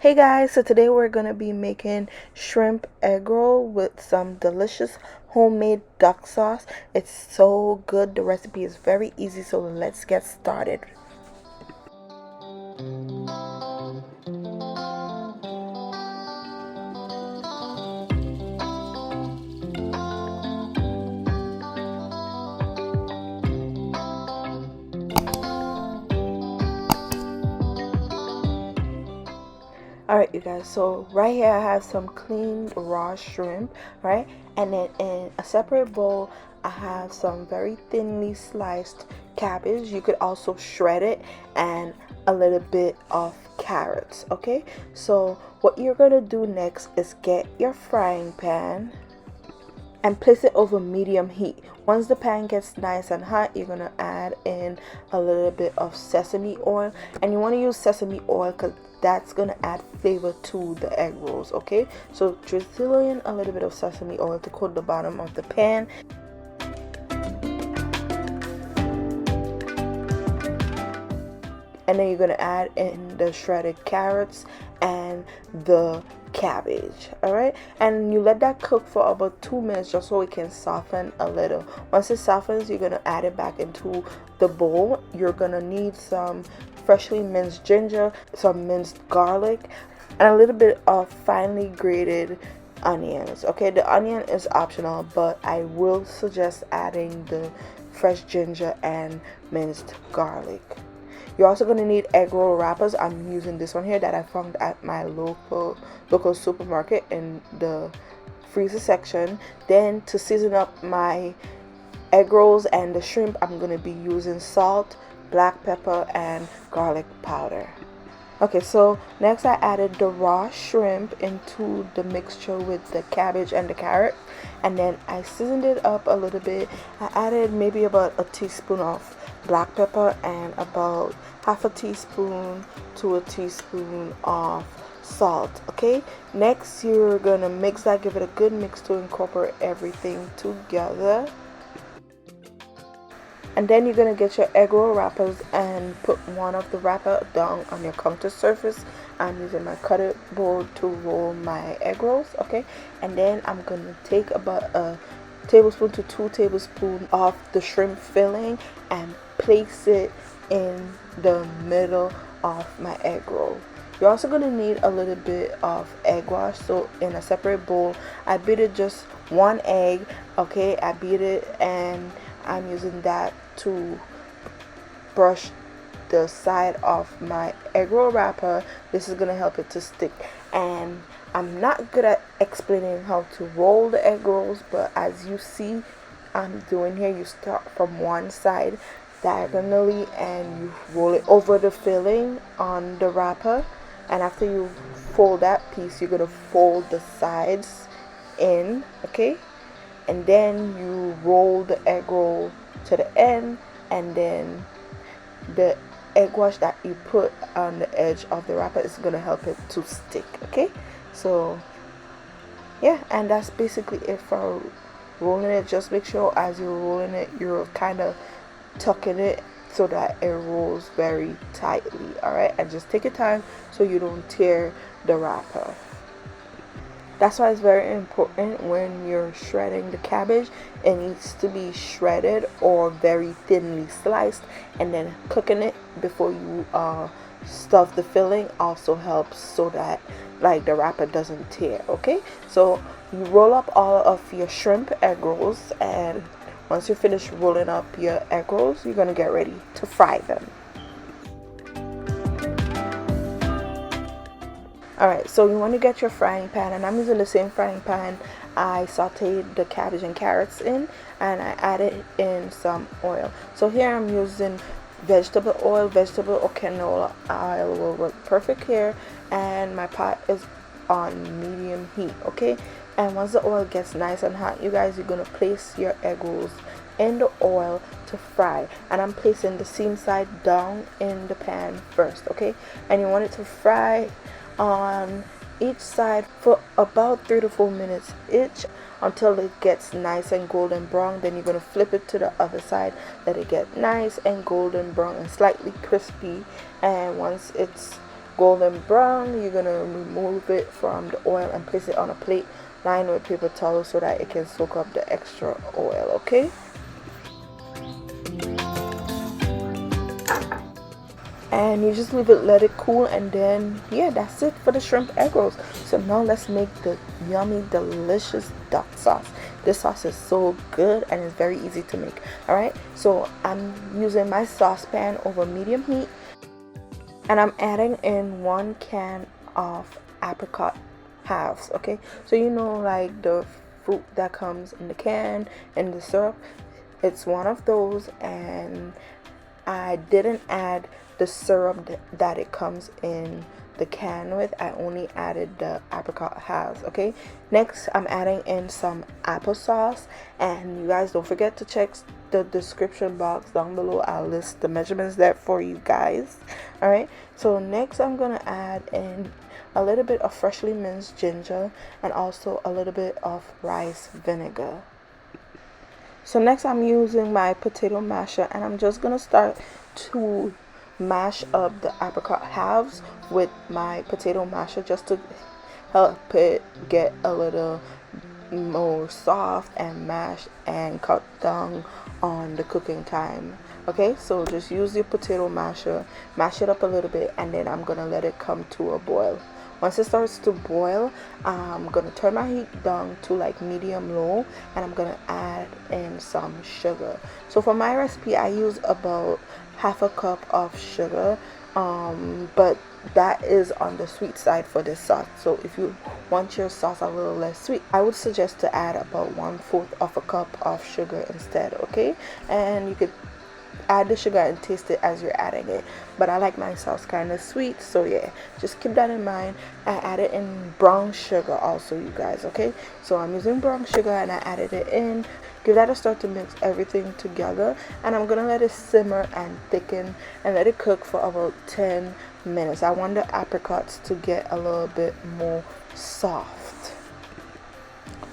Hey guys, so today we're gonna be making shrimp egg roll with some delicious homemade duck sauce. It's so good. The recipe is very easy, so let's get started. Alright, you guys, so right here I have some cleaned raw shrimp, right? And then in a separate bowl, I have some very thinly sliced cabbage. You could also shred it, and a little bit of carrots, okay? So what you're gonna do next is get your frying pan and place it over medium heat. Once the pan gets nice and hot, you're gonna add in a little bit of sesame oil, and you want to use sesame oil because that's gonna add flavor to the egg rolls. Okay, so drizzle in a little bit of sesame oil to coat the bottom of the pan, and then you're gonna add in the shredded carrots and the cabbage. All right, and you let that cook for about 2 minutes just so it can soften a little. Once it softens, you're gonna add it back into the bowl. You're gonna need some freshly minced ginger, some minced garlic, and a little bit of finely grated onions. Okay, the onion is optional, but I will suggest adding the fresh ginger and minced garlic. You're also going to need egg roll wrappers. I'm using this one here that I found at my local supermarket in the freezer section. Then to season up my egg rolls and the shrimp, I'm going to be using salt, black pepper, and garlic powder. Okay, so next I added the raw shrimp into the mixture with the cabbage and the carrot, and then I seasoned it up a little bit. I added maybe about a teaspoon of black pepper and about half a teaspoon to a teaspoon of salt. Okay, next you're gonna mix that, give it a good mix to incorporate everything together. And then you're gonna get your egg roll wrappers and put one of the wrapper down on your counter surface. I'm using my cutting board to roll my egg rolls. Okay, and then I'm gonna take about a tablespoon to 2 tablespoons of the shrimp filling and place it in the middle of my egg roll. You're also going to need a little bit of egg wash. So in a separate bowl, I beat just 1 egg. Okay, I beat it, and I'm using that to brush the side of my egg roll wrapper. This is going to help it to stick. And I'm not good at explaining how to roll the egg rolls, but as you see I'm doing here, you start from one side diagonally and you roll it over the filling on the wrapper, and after you fold that piece, you're gonna fold the sides in. Okay, and then you roll the egg roll to the end, and then the egg wash that you put on the edge of the wrapper is gonna help it to stick. Okay, so yeah, and that's basically it for rolling it. Just make sure as you're rolling it, you're kind of tucking it so that it rolls very tightly. All right, and just take your time so you don't tear the wrapper. That's why it's very important when you're shredding the cabbage, it needs to be shredded or very thinly sliced, and then cooking it before you stuff the filling also helps so that like the wrapper doesn't tear. Okay, so you roll up all of your shrimp egg rolls, and once you finish rolling up your egg rolls, you're gonna get ready to fry them. Alright, so you want to get your frying pan, and I'm using the same frying pan I sauteed the cabbage and carrots in, and I added in some oil. So here I'm using vegetable oil. Vegetable or canola oil will work perfect here, and my pot is on medium heat. Okay, and once the oil gets nice and hot, you guys, you're gonna place your egg rolls in the oil to fry, and I'm placing the seam side down in the pan first. Okay, and you want it to fry on each side for about 3 to 4 minutes each until it gets nice and golden brown. Then you're going to flip it to the other side, let it get nice and golden brown and slightly crispy. And once it's golden brown, you're gonna remove it from the oil and place it on a plate lined with paper towel so that it can soak up the extra oil. Okay, and you just leave it, let it cool, and then yeah, that's it for the shrimp egg rolls. So now let's make the yummy delicious duck sauce. This sauce is so good and it's very easy to make. All right, so I'm using my saucepan over medium heat, and I'm adding in 1 can of apricot halves. Okay, so you know, like the fruit that comes in the can and the syrup, it's one of those, and I didn't add the syrup that it comes in the can with. I only added the apricot halves. Okay, next I'm adding in some applesauce, and you guys don't forget to check the description box down below. I'll list the measurements there for you guys. All right, so next I'm gonna add in a little bit of freshly minced ginger and also a little bit of rice vinegar. So next I'm using my potato masher, and I'm just gonna start to mash up the apricot halves with my potato masher just to help it get a little more soft and mashed and cut down on the cooking time. Okay, so just use your potato masher, mash it up a little bit, and then I'm gonna let it come to a boil. Once it starts to boil, I'm gonna turn my heat down to like medium low, and I'm gonna add in some sugar. So for my recipe I use about half a cup of sugar, but that is on the sweet side for this sauce. So if you want your sauce a little less sweet, I would suggest to add about 1/4 of a cup of sugar instead. Okay, and you could add the sugar and taste it as you're adding it, but I like my sauce kind of sweet, so yeah, just keep that in mind. I added in brown sugar also, you guys. Okay, so I'm using brown sugar and I added it in. Give that a start to mix everything together, and I'm gonna let it simmer and thicken and let it cook for about 10 minutes. I want the apricots to get a little bit more soft.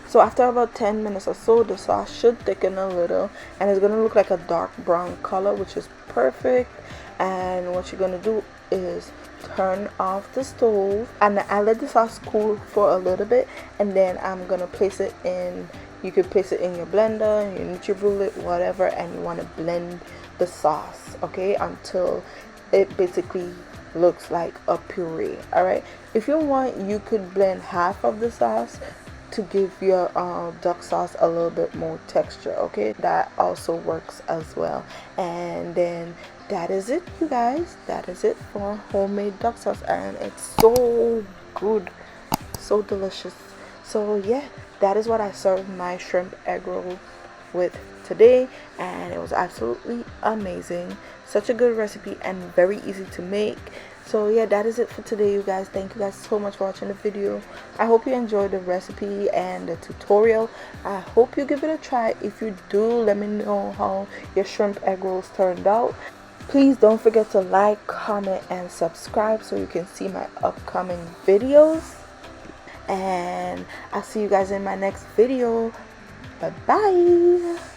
So after about 10 minutes or so, the sauce should thicken a little, and it's gonna look like a dark brown color, which is perfect. And what you're gonna do is turn off the stove, and I let the sauce cool for a little bit, and then I'm gonna place it in. You could place it in your blender, your NutriBullet, whatever, and you want to blend the sauce, okay, until it basically looks like a puree. All right, if you want, you could blend half of the sauce to give your duck sauce a little bit more texture. Okay, that also works as well. And then that is it, you guys. That is it for homemade duck sauce, and it's so good, so delicious. So yeah, that is what I served my shrimp egg roll with today, and it was absolutely amazing. Such a good recipe and very easy to make. So yeah, that is it for today, you guys. Thank you guys so much for watching the video. I hope you enjoyed the recipe and the tutorial. I hope you give it a try. If you do, let me know how your shrimp egg rolls turned out. Please don't forget to like, comment, and subscribe so you can see my upcoming videos. And I'll see you guys in my next video. Bye bye.